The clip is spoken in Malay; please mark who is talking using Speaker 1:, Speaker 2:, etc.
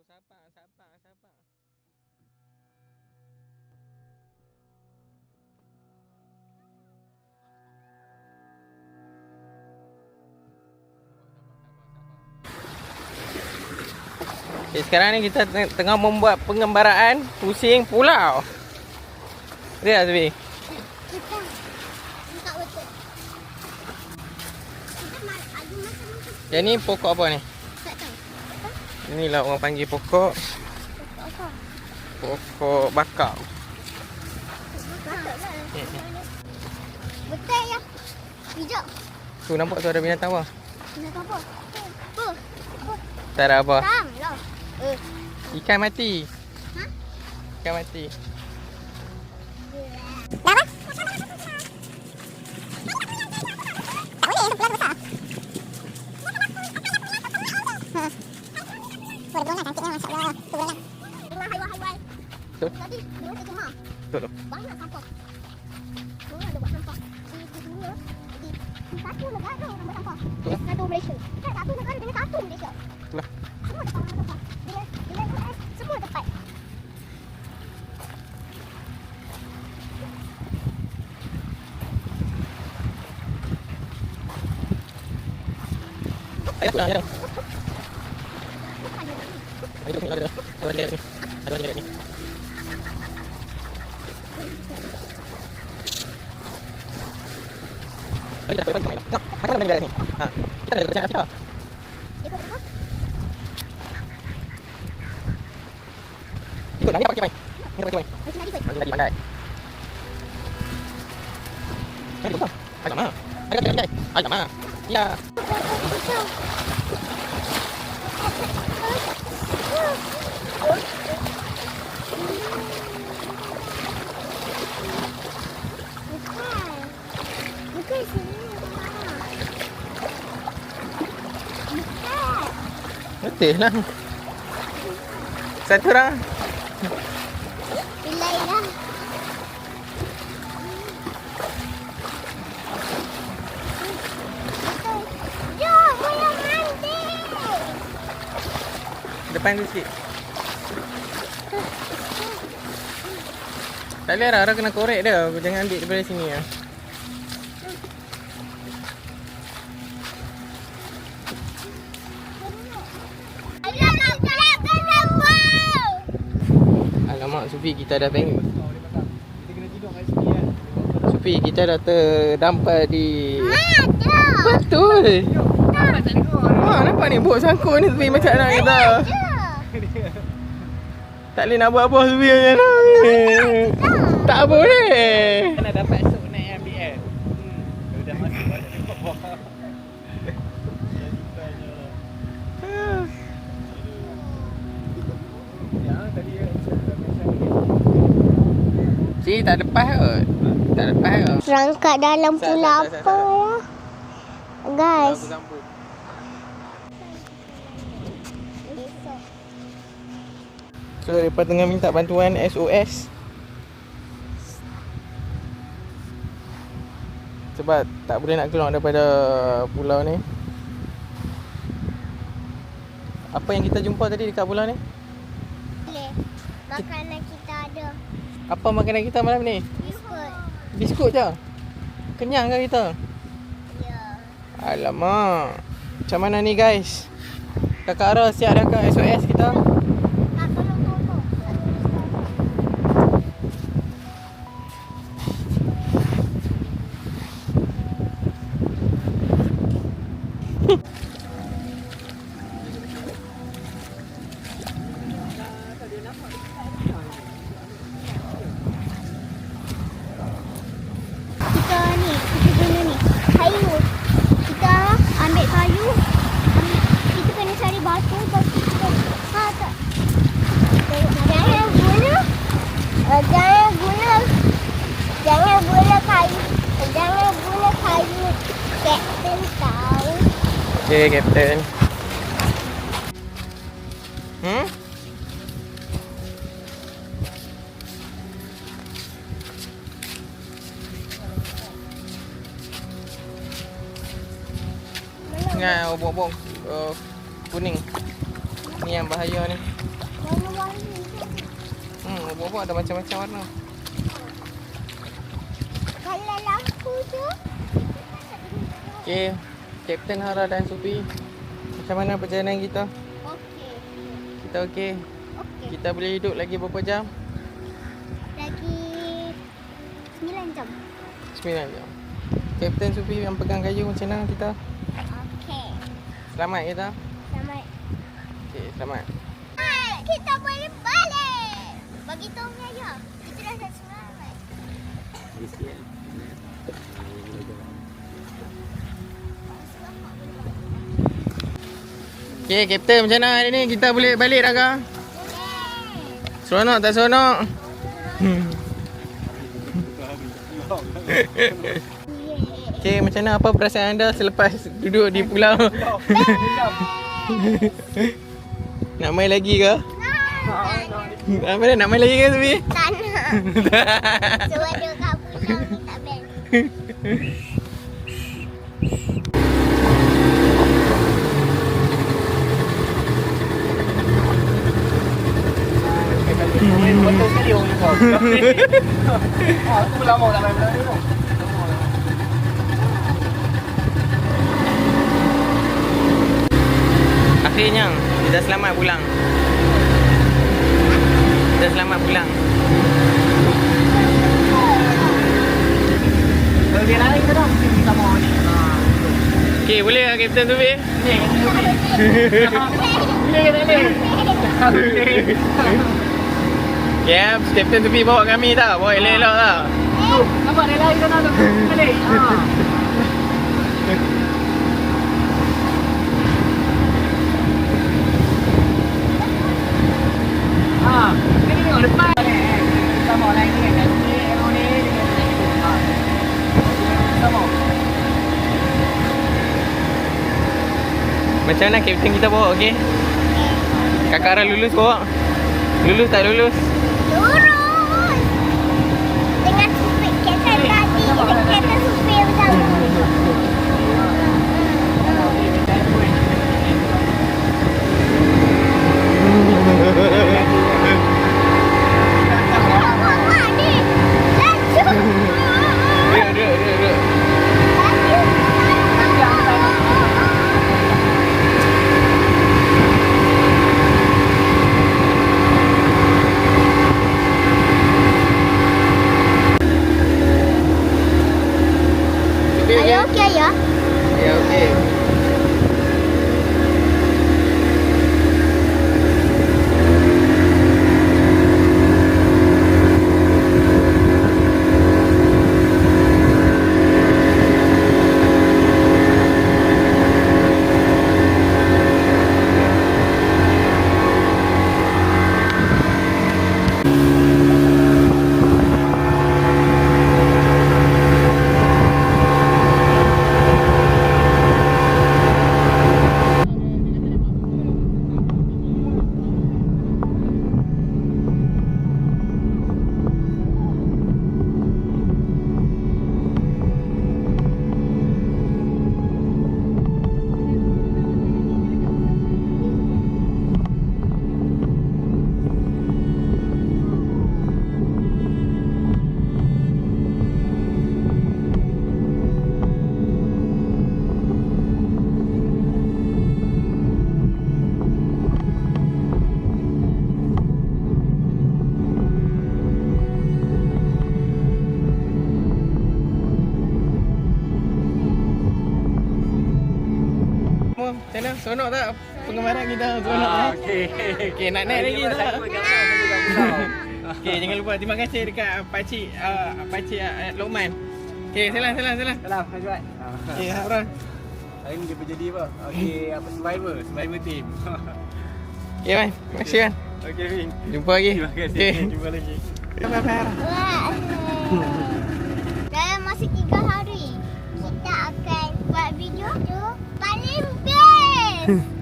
Speaker 1: sabar. Okay, sekarang ni kita tengah membuat pengembaraan pusing pulau. Dia Azmi.
Speaker 2: Kita tak betul.
Speaker 1: Yang ni pokok apa ni?
Speaker 2: Tak tahu.
Speaker 1: Inilah orang panggil pokok
Speaker 2: Apa?
Speaker 1: pokok bakau.
Speaker 2: Betul ya. Hijau.
Speaker 1: Tu nampak tu ada binatang apa?
Speaker 2: Nak apa? Apa?
Speaker 1: Tak ada apa.
Speaker 2: Tang lah.
Speaker 1: Ikan mati.
Speaker 2: Ha?
Speaker 1: Ikan mati.
Speaker 2: Apa?
Speaker 1: Betul?
Speaker 2: Tadi dia kemar.
Speaker 1: Betul tu.
Speaker 2: Banyak sampah. Orang ada buat sampah. Di dunia, di satu negara orang buat sampah. Satu Malaysia. Kan satu negara dengan satu Malaysia.
Speaker 1: Itulah.
Speaker 2: Semua tempat orang sampah. Dengan US, semua tempat.
Speaker 1: Ayo pulang ada. Ayo pulang ada. Ada ni. Ada ni. Ayo dah pergi. Mana mana ni? Ha. Kita ada kerja apa?
Speaker 2: Ikut apa?
Speaker 1: Ikut nanya pakai mai. Ni pakai mai.
Speaker 2: Macam tadi kot.
Speaker 1: Lagi pandai. Ni bukan. Ada mana? Ada kerja. Ada mana? Ya.
Speaker 2: Bukan sini. Bukan.
Speaker 1: Betul lah. Satu orang.
Speaker 2: Pilai lah. Jom, boleh mandi.
Speaker 1: Depan tu sikit. Tak boleh Rara kena korek dia. Jangan ambil daripada sini lah. Alamak Sufi, kita dah bang.
Speaker 3: Kita kena tidur kat sini kan.
Speaker 1: Sufi, kita dah terdampar di...
Speaker 2: Ada.
Speaker 1: Betul.
Speaker 3: Nampak tak dengar?
Speaker 1: Ha, nampak ni bot sangkut ni Sufi macam nak kita. Tak boleh nak buat apa Sufi macam mana. Tak boleh.
Speaker 3: Kena dapat esok naik MBL. Dah masuk balik ke bawah. Ya, tadi
Speaker 1: Cik, tak lepas kot. Tak lepas kot.
Speaker 2: Rangkap dalam pula apa ya? Guys.
Speaker 1: Lampu-lampu. So, mereka tengah minta bantuan SOS. Sebab tak boleh nak keluar daripada pulau ni. Apa yang kita jumpa tadi dekat pulau ni?
Speaker 2: Boleh. Makanan kita ada.
Speaker 1: Apa makanan kita malam ni?
Speaker 2: Biskut.
Speaker 1: Biskut je. Kenyang ke kita?
Speaker 2: Ya.
Speaker 1: Alamak. Macam mana ni guys? Kakak Ara siap dah ke SOS kita?
Speaker 2: Tolong. Kita guna ni kayu. Kita ambil kayu. Kita kena cari batu. Kita tak. Jangan guna kayu. Jangan guna kayu. Kapten tahu.
Speaker 1: Okay, Captain. Ingat obong-obong kuning. Ni yang bahaya ni.
Speaker 2: Warna-warni tu.
Speaker 1: Buah-buah ada macam-macam warna.
Speaker 2: Kalau lampu tu.
Speaker 1: Okey. Kapten Hara dan Sufi. Macam mana perjalanan kita?
Speaker 2: Okey.
Speaker 1: Kita okey.
Speaker 2: Okey.
Speaker 1: Kita boleh hidup lagi berapa jam?
Speaker 2: Lagi 9 jam.
Speaker 1: 9 jam. Kapten Sufi yang pegang kayu macam mana kita?
Speaker 2: Okey.
Speaker 1: Selamat kita?
Speaker 2: Selamat.
Speaker 1: Okey, selamat.
Speaker 2: Kita boleh balik. Bagi tahu ni aja. Kita dah selamat.
Speaker 1: Okey, Kapten macam mana hari ni? Kita boleh balik dah ke? Seronok tak seronok? Okey, macam mana apa perasaan anda selepas duduk di pulau? Nak main lagi ke? Apa dah nak main lagi ke Sufi?
Speaker 2: Tak nak. Sebab dia kat pulau ni tak best.
Speaker 3: Betul sekali orang ni kau. Aku lama nak main Melayu tu.
Speaker 1: Akhirnya kita selamat pulang. Kita selamat pulang.
Speaker 3: Kalau dia naik ke dah mesti kita mau ni.
Speaker 1: Okey, boleh ke Kapten Sufi? Ya, Kapten Sufi bawa kami tau. Bawa elok-elok tau.
Speaker 3: Nampak dia lain sana tu. Balik. Ini tengok depan. Kita mau lain ni kan. Elok ni dengan kita mau.
Speaker 1: Macam mana Kapten kita bawa, okey? Kakak Ara lulus bawa? Lulus tak lulus?
Speaker 2: Lurus. Dengan supir kereta tadi. Kereta supir bersama. Wah, ni. Laju.
Speaker 1: Duduk.
Speaker 2: Are you okay, ya?
Speaker 1: Ya, okey. Macam mana? Seronok tak pengembaraan kita? Seronok tak?
Speaker 3: Okey.
Speaker 1: Okey, nak naik lagi tak?
Speaker 3: Pulau.
Speaker 1: Okey, jangan lupa terima kasih dekat Pakcik Lokman. Okey, salam.
Speaker 3: Salam, Azwan.
Speaker 1: Okey, Hara.
Speaker 3: Hari ni dia berjadi apa? Okey, apa survivor team.
Speaker 1: Okey, bye. Terima kasih kan.
Speaker 3: Okey, Vin.
Speaker 1: Jumpa lagi.
Speaker 3: Terima kasih.
Speaker 1: Okey.
Speaker 3: Jumpa lagi.
Speaker 1: Bye, Hara.
Speaker 2: Wah. Dalam masa 3 hari, kita akan buat video paling best.